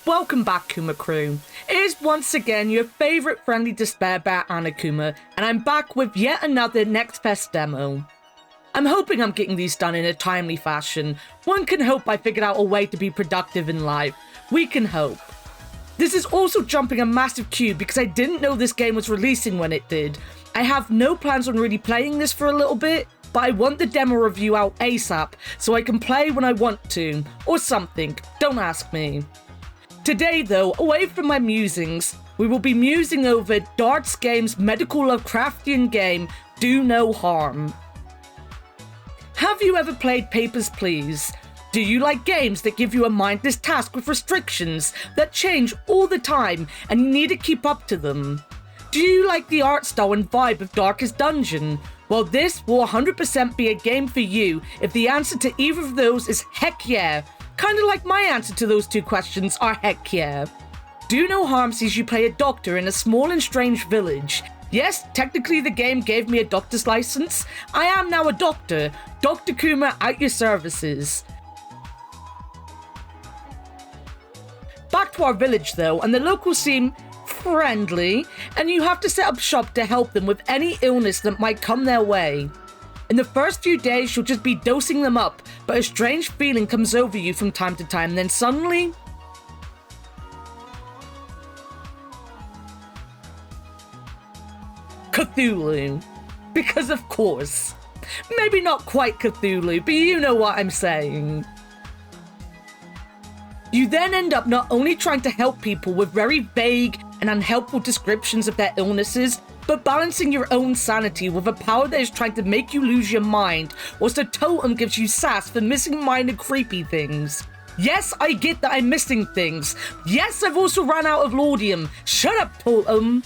Welcome back, Kuma Crew. It is once again your favourite friendly despair bear, Annakuma, and I'm back with yet another Next Fest demo. I'm hoping I'm getting these done in a timely fashion. One can hope I figured out a way to be productive in life. We can hope. This is also jumping a massive queue because I didn't know this game was releasing when it did. I have no plans on really playing this for a little bit, but I want the demo review out ASAP so I can play when I want to, or something, don't ask me. Today though, away from my musings, we will be musing over Darts Games' medical Lovecraftian game, Do No Harm. Have you ever played Papers, Please? Do you like games that give you a mindless task with restrictions that change all the time and you need to keep up to them? Do you like the art style and vibe of Darkest Dungeon? Well, this will 100% be a game for you if the answer to either of those is heck yeah. Kinda like my answer to those two questions are heck yeah. Do No Harm sees you play a doctor in a small and strange village. Yes, technically the game gave me a doctor's license. I am now a doctor. Dr. Kuma at your services. Back to our village though, and the locals seem friendly, and you have to set up shop to help them with any illness that might come their way. In the first few days, you'll just be dosing them up, but a strange feeling comes over you from time to time, then suddenly... Cthulhu. Because of course. Maybe not quite Cthulhu, but you know what I'm saying. You then end up not only trying to help people with very vague and unhelpful descriptions of their illnesses, but balancing your own sanity with a power that is trying to make you lose your mind, whilst a totem gives you sass for missing minor creepy things. Yes, I get that I'm missing things. Yes, I've also run out of laudanum. Shut up, totem.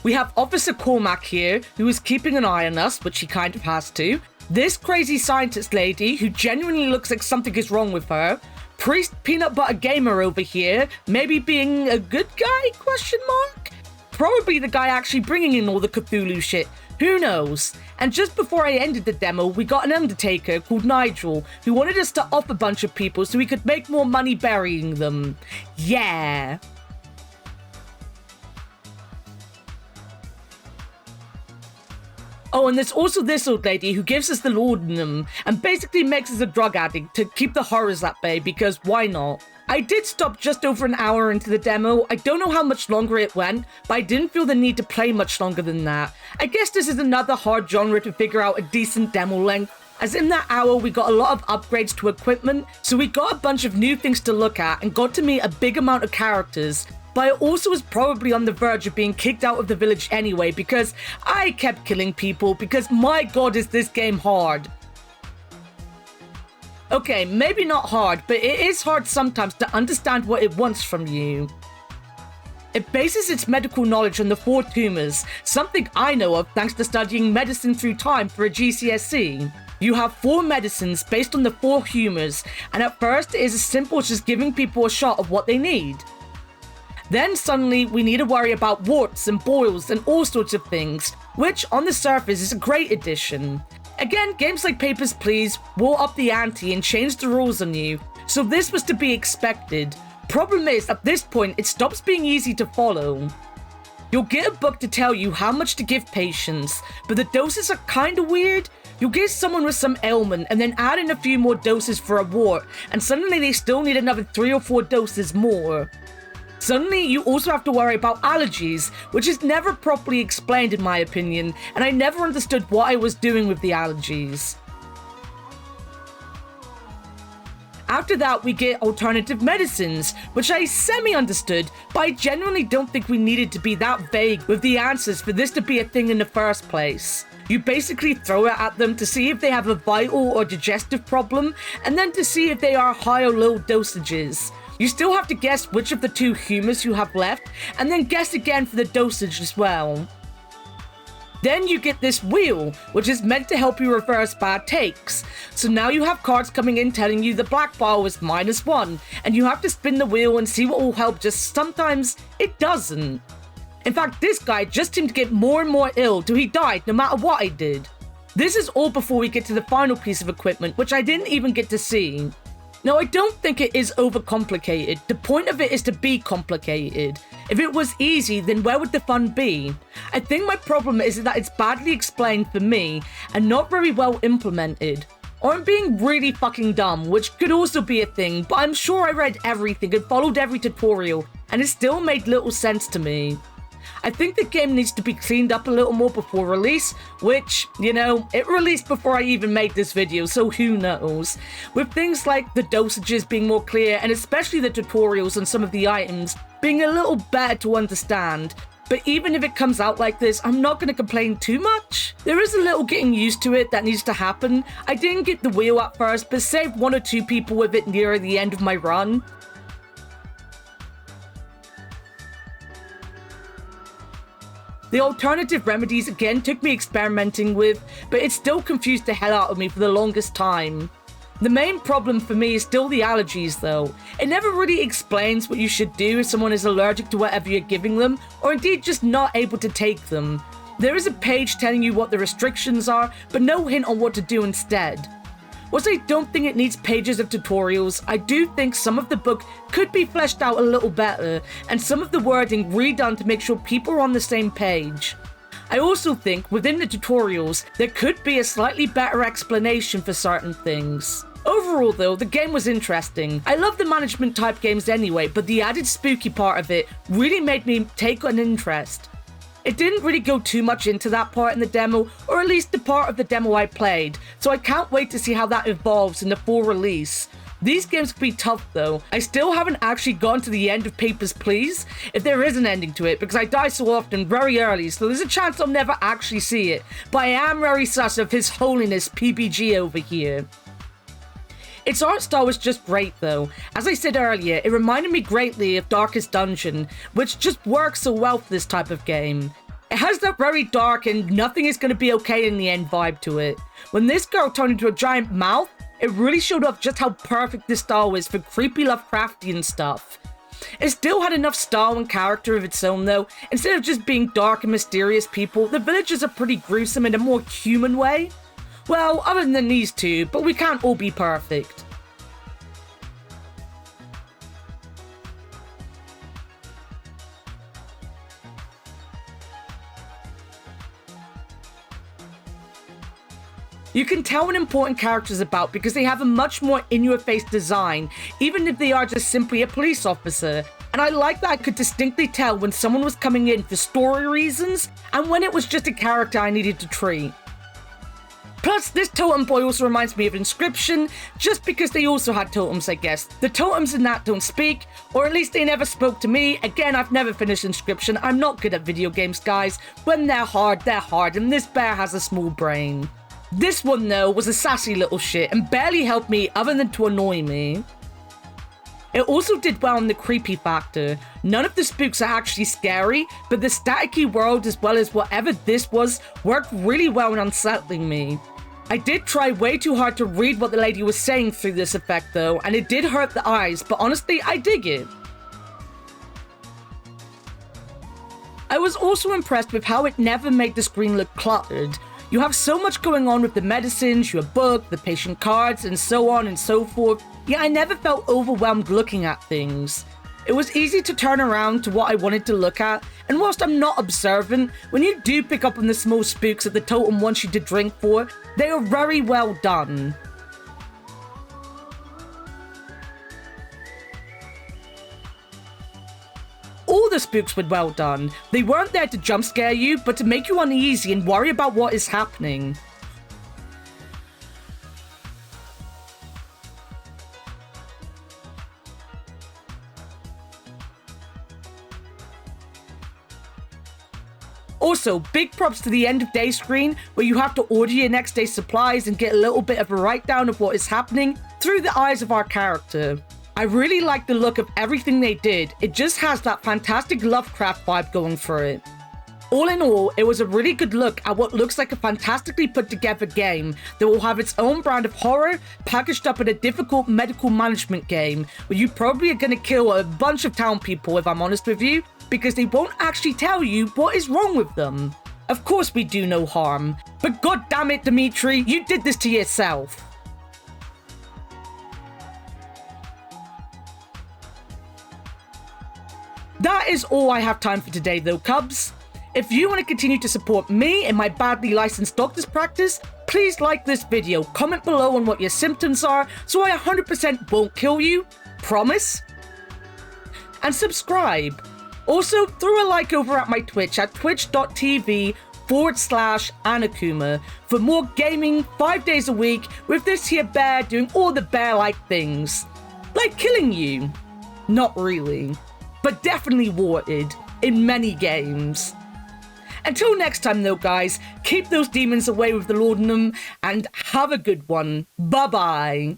We have Officer Cormac here, who is keeping an eye on us, which he kind of has to. This crazy scientist lady, who genuinely looks like something is wrong with her. Priest Peanut Butter Gamer over here, maybe being a good guy, question mark? Probably the guy actually bringing in all the Cthulhu shit, who knows? And just before I ended the demo, we got an undertaker called Nigel, who wanted us to off a bunch of people so we could make more money burying them. Yeah. Oh, and there's also this old lady who gives us the laudanum and basically makes us a drug addict to keep the horrors at bay, because why not? I did stop just over an hour into the demo. I don't know how much longer it went, but I didn't feel the need to play much longer than that. I guess this is another hard genre to figure out a decent demo length, as in that hour we got a lot of upgrades to equipment, so we got a bunch of new things to look at and got to meet a big amount of characters. But I also was probably on the verge of being kicked out of the village anyway because I kept killing people because my god is this game hard. Okay, maybe not hard, but it is hard sometimes to understand what it wants from you. It bases its medical knowledge on the 4 tumors, something I know of thanks to studying medicine through time for a GCSE. You have 4 medicines based on the 4 humors, and at first it is as simple as just giving people a shot of what they need. Then suddenly we need to worry about warts and boils and all sorts of things, which on the surface is a great addition. Again, games like Papers, Please will up the ante and change the rules on you, so this was to be expected. Problem is, at this point, it stops being easy to follow. You'll get a book to tell you how much to give patients, but the doses are kinda weird. You'll give someone with some ailment and then add in a few more doses for a wart, and suddenly they still need another 3 or 4 doses more. Suddenly, you also have to worry about allergies, which is never properly explained in my opinion, and I never understood what I was doing with the allergies. After that, we get alternative medicines, which I semi-understood, but I genuinely don't think we needed to be that vague with the answers for this to be a thing in the first place. You basically throw it at them to see if they have a vital or digestive problem, and then to see if they are high or low dosages. You still have to guess which of the 2 humors you have left, and then guess again for the dosage as well. Then you get this wheel, which is meant to help you reverse bad takes. So now you have cards coming in telling you the black bar was -1, and you have to spin the wheel and see what will help, just sometimes it doesn't. In fact, this guy just seemed to get more and more ill till he died no matter what I did. This is all before we get to the final piece of equipment, which I didn't even get to see. Now, I don't think it is overcomplicated. The point of it is to be complicated. If it was easy, then where would the fun be? I think my problem is that it's badly explained for me and not very well implemented. Or I'm being really fucking dumb, which could also be a thing, but I'm sure I read everything and followed every tutorial, and it still made little sense to me. I think the game needs to be cleaned up a little more before release, which, you know, it released before I even made this video, so who knows. With things like the dosages being more clear, and especially the tutorials on some of the items being a little better to understand. But even if it comes out like this, I'm not going to complain too much. There is a little getting used to it that needs to happen. I didn't get the wheel at first, but saved 1 or 2 people with it near the end of my run. The alternative remedies again took me experimenting with, but it still confused the hell out of me for the longest time. The main problem for me is still the allergies though. It never really explains what you should do if someone is allergic to whatever you're giving them, or indeed just not able to take them. There is a page telling you what the restrictions are, but no hint on what to do instead. Whilst I don't think it needs pages of tutorials, I do think some of the book could be fleshed out a little better, and some of the wording redone to make sure people are on the same page. I also think within the tutorials, there could be a slightly better explanation for certain things. Overall though, the game was interesting. I love the management type games anyway, but the added spooky part of it really made me take an interest. It didn't really go too much into that part in the demo, or at least the part of the demo I played, so I can't wait to see how that evolves in the full release. These games can be tough though. I still haven't actually gone to the end of Papers, Please, if there is an ending to it, because I die so often very early, so there's a chance I'll never actually see it. But I am very sus of His Holiness PBG over here. Its art style was just great though. As I said earlier, it reminded me greatly of Darkest Dungeon, which just works so well for this type of game. It has that very dark and nothing is going to be okay in the end vibe to it. When this girl turned into a giant mouth, it really showed off just how perfect this style is for creepy Lovecraftian stuff. It still had enough style and character of its own though. Instead of just being dark and mysterious people, the villagers are pretty gruesome in a more human way. Well, other than these two, but we can't all be perfect. You can tell an important character is about because they have a much more in-your-face design, even if they are just simply a police officer. And I like that I could distinctly tell when someone was coming in for story reasons, and when it was just a character I needed to treat. Plus, this totem boy also reminds me of Inscription, just because they also had totems, I guess. The totems in that don't speak, or at least they never spoke to me. Again, I've never finished Inscription. I'm not good at video games, guys. When they're hard, and this bear has a small brain. This one, though, was a sassy little shit and barely helped me other than to annoy me. It also did well in the creepy factor. None of the spooks are actually scary, but the staticky world as well as whatever this was worked really well in unsettling me. I did try way too hard to read what the lady was saying through this effect though, and it did hurt the eyes, but honestly, I dig it. I was also impressed with how it never made the screen look cluttered. You have so much going on with the medicines, your book, the patient cards, and so on and so forth, yet I never felt overwhelmed looking at things. It was easy to turn around to what I wanted to look at, and whilst I'm not observant, when you do pick up on the small spooks that the totem wants you to drink for, they are very well done. All the spooks were well done. They weren't there to jump scare you, but to make you uneasy and worry about what is happening. Also, big props to the end of day screen, where you have to order your next day's supplies and get a little bit of a write-down of what is happening through the eyes of our character. I really like the look of everything they did. It just has that fantastic Lovecraft vibe going for it. All in all, it was a really good look at what looks like a fantastically put together game that will have its own brand of horror packaged up in a difficult medical management game where you probably are going to kill a bunch of town people, if I'm honest with you, because they won't actually tell you what is wrong with them. Of course we do no harm, but god damn it, Dimitri, you did this to yourself. That is all I have time for today though, Cubs. If you want to continue to support me in my badly licensed doctor's practice, please like this video, comment below on what your symptoms are so I 100% won't kill you, promise, and subscribe. Also, throw a like over at my Twitch at twitch.tv/Annakuma for more gaming 5 days a week with this here bear doing all the bear-like things. Like killing you. Not really, but definitely warranted in many games. Until next time though, guys, keep those demons away with the laudanum and have a good one. Bye-bye.